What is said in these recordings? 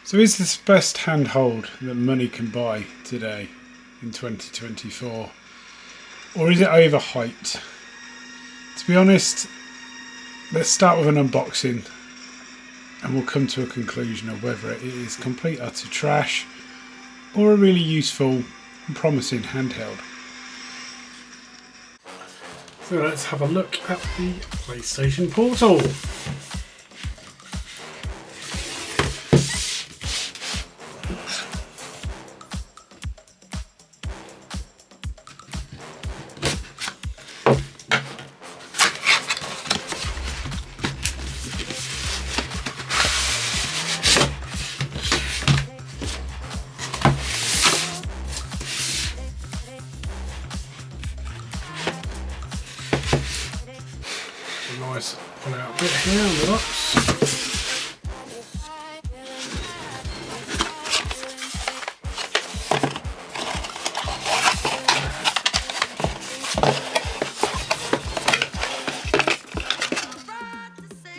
So is this the best handhold that money can buy today in 2024? Or is it overhyped? To be honest, let's start with an unboxing and we'll come to a conclusion of whether it is complete utter trash or a really useful and promising handheld. So let's have a look at the PlayStation Portal. Nice pull out bit here on the box.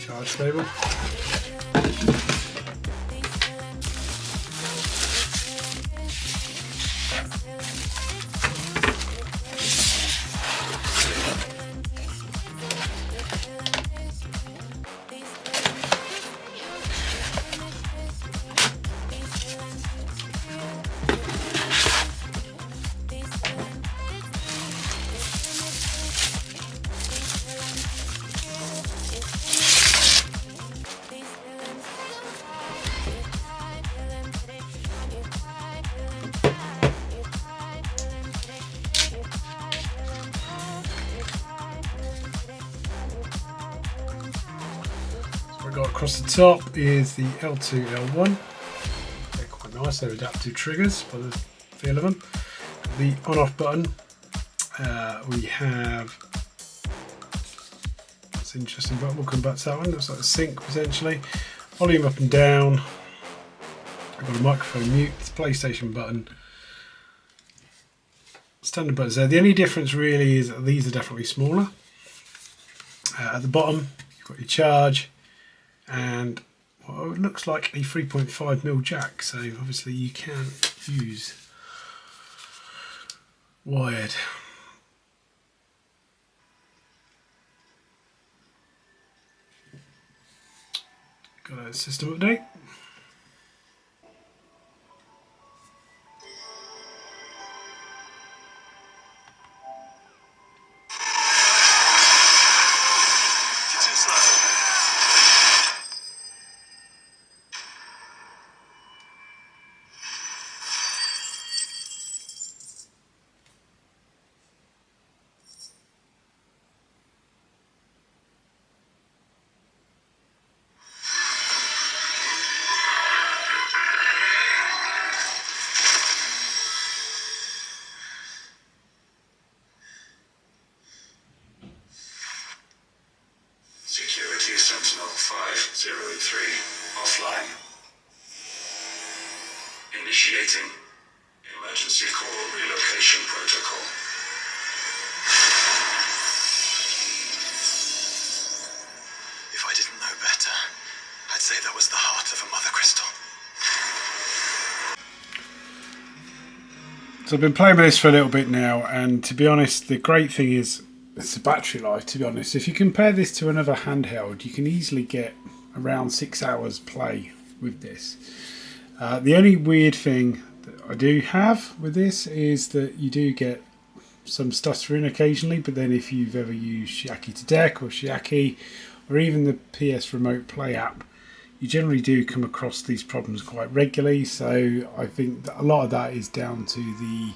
Charge cable. What we've got across the top is the L2, L1. They're quite nice, they're adaptive triggers by the feel of them. The on-off button, we have, it's an interesting button, we'll come back to that one, looks like a sync potentially. Volume up and down, I've got a microphone mute, the PlayStation button. Standard buttons there. The only difference really is that these are definitely smaller. At the bottom, you've got your charge and what looks like a 3.5mm jack. So obviously you can use wired. Got a system update. Security Sentinel 503 offline. Initiating emergency call relocation protocol. If I didn't know better, I'd say that was the heart of a mother crystal. So I've been playing with this for a little bit now, and to be honest, the great thing is it's the battery life. To be honest, if you compare this to another handheld, you can easily get around 6 hours play with this. The only weird thing that I do have with this is that you do get some stuttering occasionally, but then if you've ever used Shiaki to Deck or Shiaki or even the PS Remote Play app, you generally do come across these problems quite regularly. So I think that a lot of that is down to the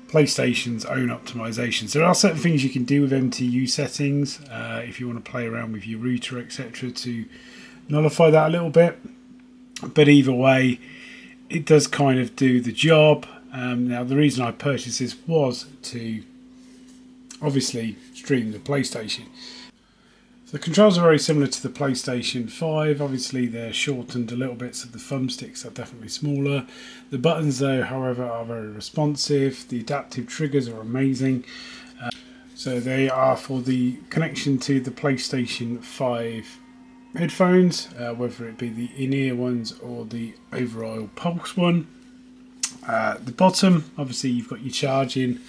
PlayStation's own optimizations. There are certain things you can do with MTU settings if you want to play around with your router, etc., to nullify that a little bit. But either way, it does kind of do the job. Now, the reason I purchased this was to obviously stream the PlayStation. So the controls are very similar to the PlayStation 5. Obviously they're shortened a little bit, so the thumbsticks are definitely smaller. The buttons though, however, are very responsive. The adaptive triggers are amazing. So they are for the connection to the PlayStation 5 headphones, whether it be the in-ear ones or the over-ear pulse one. The bottom, obviously you've got your charging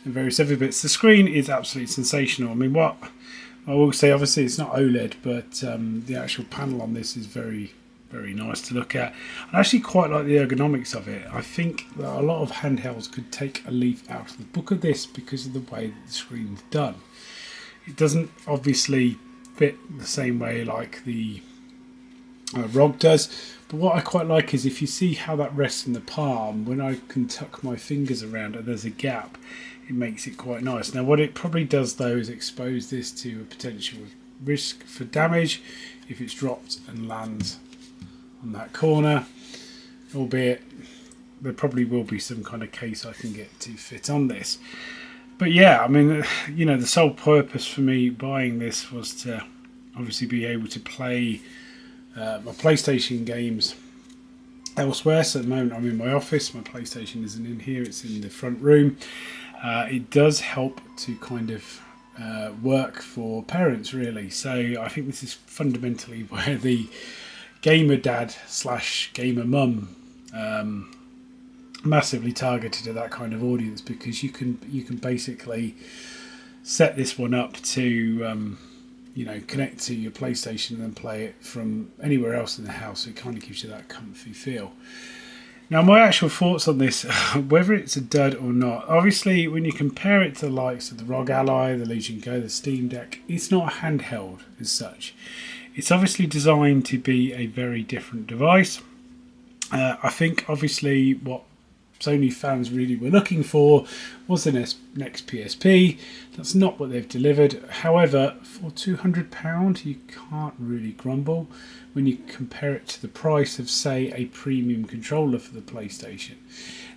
and various other bits. The screen is absolutely sensational. I mean, what I will say, obviously it's not OLED, but the actual panel on this is very, very nice to look at. I actually quite like the ergonomics of it. I think that a lot of handhelds could take a leaf out of the book of this because of the way that the screen's done. It doesn't obviously fit the same way like the ROG does, but what I quite like is if you see how that rests in the palm, when I can tuck my fingers around and there's a gap, it makes it quite nice. Now what it probably does though is expose this to a potential risk for damage if it's dropped and lands on that corner, albeit there probably will be some kind of case I can get to fit on this. But yeah, I mean, you know, the sole purpose for me buying this was to obviously be able to play my PlayStation games elsewhere. So at the moment I'm in my office, my PlayStation isn't in here, it's in the front room. It does help to kind of work for parents really. So I think this is fundamentally where the gamer dad / gamer mum massively targeted at that kind of audience, because you can basically set this one up to you know, connect to your PlayStation and then play it from anywhere else in the house. So it kind of gives you that comfy feel. Now my actual thoughts on this, whether it's a dud or not, obviously when you compare it to the likes of the ROG Ally, the Legion Go, the Steam Deck, it's not a handheld as such. It's obviously designed to be a very different device. I think obviously what Sony fans really were looking for was the next PSP. That's not what they've delivered. However, for £200 you can't really grumble when you compare it to the price of, say, a premium controller for the PlayStation.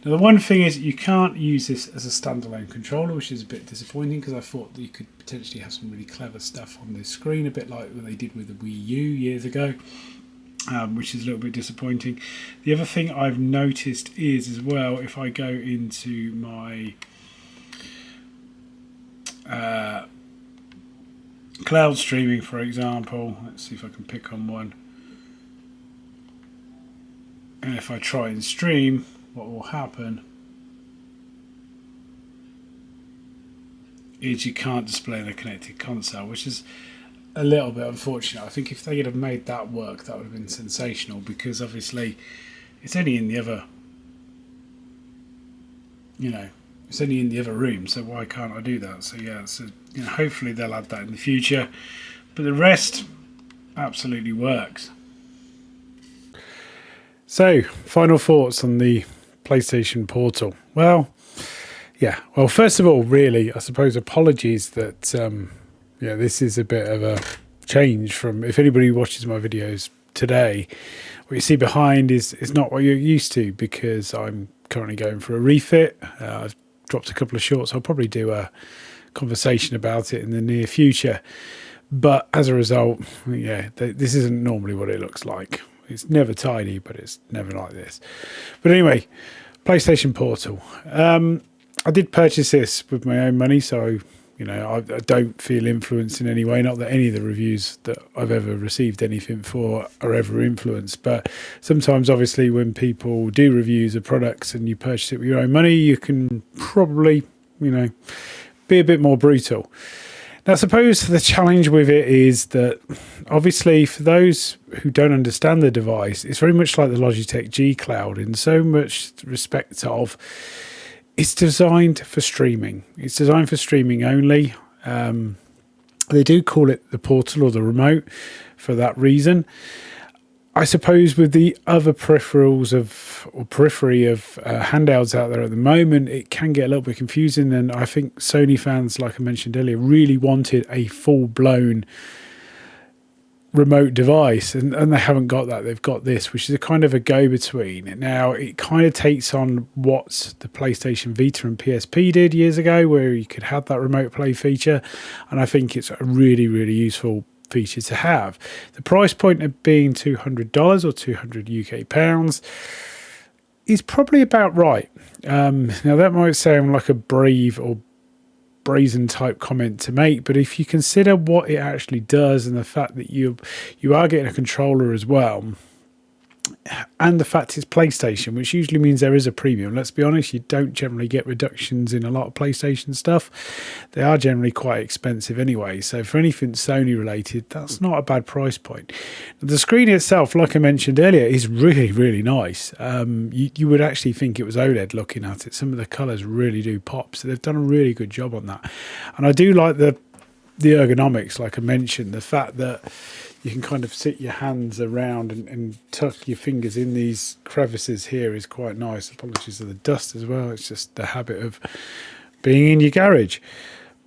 Now the one thing is you can't use this as a standalone controller, which is a bit disappointing, because I thought that you could potentially have some really clever stuff on this screen, a bit like what they did with the Wii U years ago. Which is a little bit disappointing. The other thing I've noticed is as well, if I go into my cloud streaming, for example, let's see if I can pick on one, and if I try and stream, what will happen is you can't display the connected console, which is a little bit unfortunate. I think if they could have made that work, that would have been sensational, because obviously it's only in the other, you know, it's only in the other room, so why can't I do that? So yeah, so you know, hopefully they'll add that in the future, but the rest absolutely works. So final thoughts on the PlayStation Portal. Well, first of all, really, I suppose apologies that yeah, this is a bit of a change from, if anybody watches my videos today, what you see behind is not what you're used to, because I'm currently going for a refit. I've dropped a couple of shorts. I'll probably do a conversation about it in the near future. But as a result, yeah, this isn't normally what it looks like. It's never tidy, but it's never like this. But anyway, PlayStation Portal. I did purchase this with my own money, so you know, I don't feel influenced in any way. Not that any of the reviews that I've ever received anything for are ever influenced. But sometimes, obviously, when people do reviews of products and you purchase it with your own money, you can probably, you know, be a bit more brutal. Now, I suppose the challenge with it is that, obviously, for those who don't understand the device, it's very much like the Logitech G Cloud in so much respect of, it's designed for streaming. It's designed for streaming only. They do call it the Portal or the remote for that reason. I suppose with the other peripheries of handhelds out there at the moment, it can get a little bit confusing. And I think Sony fans, like I mentioned earlier, really wanted a full-blown remote device, and they haven't got that. They've got this, which is a kind of a go-between. Now it kind of takes on what the PlayStation Vita and PSP did years ago, where you could have that remote play feature, and I think it's a really, really useful feature to have. The price point of being $200 or 200 UK pounds is probably about right. Now that might sound like a brave brazen type comment to make, but if you consider what it actually does and the fact that you are getting a controller as well, and the fact it's PlayStation, which usually means there is a premium. Let's be honest, you don't generally get reductions in a lot of PlayStation stuff. They are generally quite expensive anyway. So for anything Sony related, that's not a bad price point. The screen itself, like I mentioned earlier, is really, really nice. You would actually think it was OLED looking at it. Some of the colours really do pop. So they've done a really good job on that. And I do like the ergonomics, like I mentioned, the fact that you can kind of sit your hands around and tuck your fingers in these crevices here is quite nice. Apologies for the dust as well. It's just the habit of being in your garage.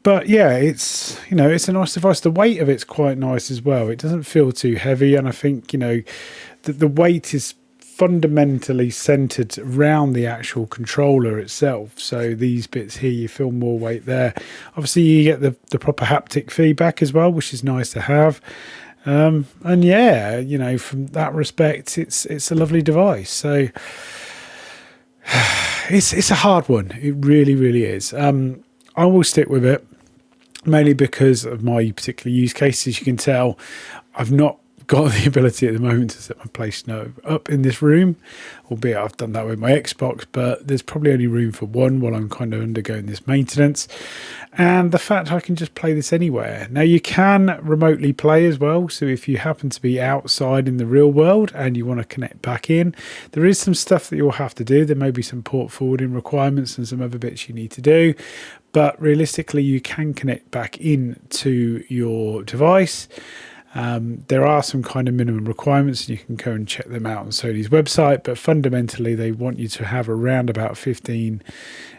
But yeah, it's, you know, it's a nice device. The weight of it's quite nice as well. It doesn't feel too heavy. And I think, you know, the weight is fundamentally centered around the actual controller itself. So these bits here, you feel more weight there. Obviously, you get the proper haptic feedback as well, which is nice to have. And yeah, you know, from that respect, it's a lovely device. So it's a hard one. It really, really is. I will stick with it, mainly because of my particular use case. As you can tell, I've not got the ability at the moment to set my PlayStation up in this room, albeit I've done that with my Xbox, but there's probably only room for one while I'm kind of undergoing this maintenance. And the fact I can just play this anywhere. Now, you can remotely play as well, so if you happen to be outside in the real world and you want to connect back in, there is some stuff that you'll have to do. There may be some port forwarding requirements and some other bits you need to do, but realistically you can connect back in to your device. There are some kind of minimum requirements, and you can go and check them out on Sony's website, but fundamentally they want you to have around about 15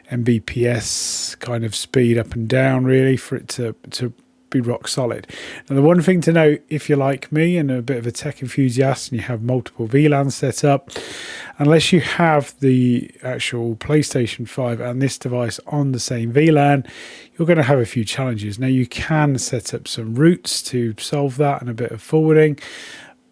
Mbps kind of speed up and down, really, for it to be rock solid. Now, the one thing to note, if you're like me and a bit of a tech enthusiast and you have multiple VLANs set up, unless you have the actual PlayStation 5 and this device on the same VLAN, you're going to have a few challenges. Now, you can set up some routes to solve that and a bit of forwarding,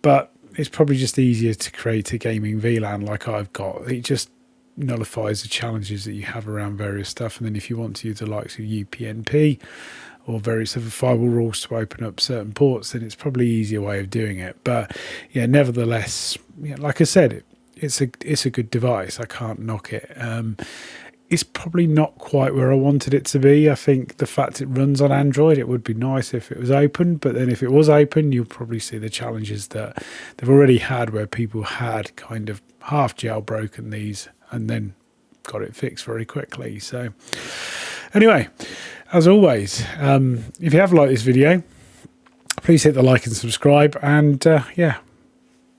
but it's probably just easier to create a gaming VLAN like I've got. It just nullifies the challenges that you have around various stuff. And then if you want to use the likes of UPnP or various other firewall rules to open up certain ports, then it's probably an easier way of doing it. But yeah, nevertheless, yeah, like I said, it's a good device. I can't knock it. It's probably not quite where I wanted it to be. I think the fact it runs on Android, it would be nice if it was open, but then if it was open, you'll probably see the challenges that they've already had, where people had kind of half jailbroken these and then got it fixed very quickly. So anyway, as always, if you have liked this video, please hit the like and subscribe, and yeah,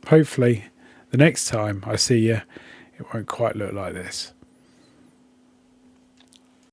hopefully the next time I see you, it won't quite look like this.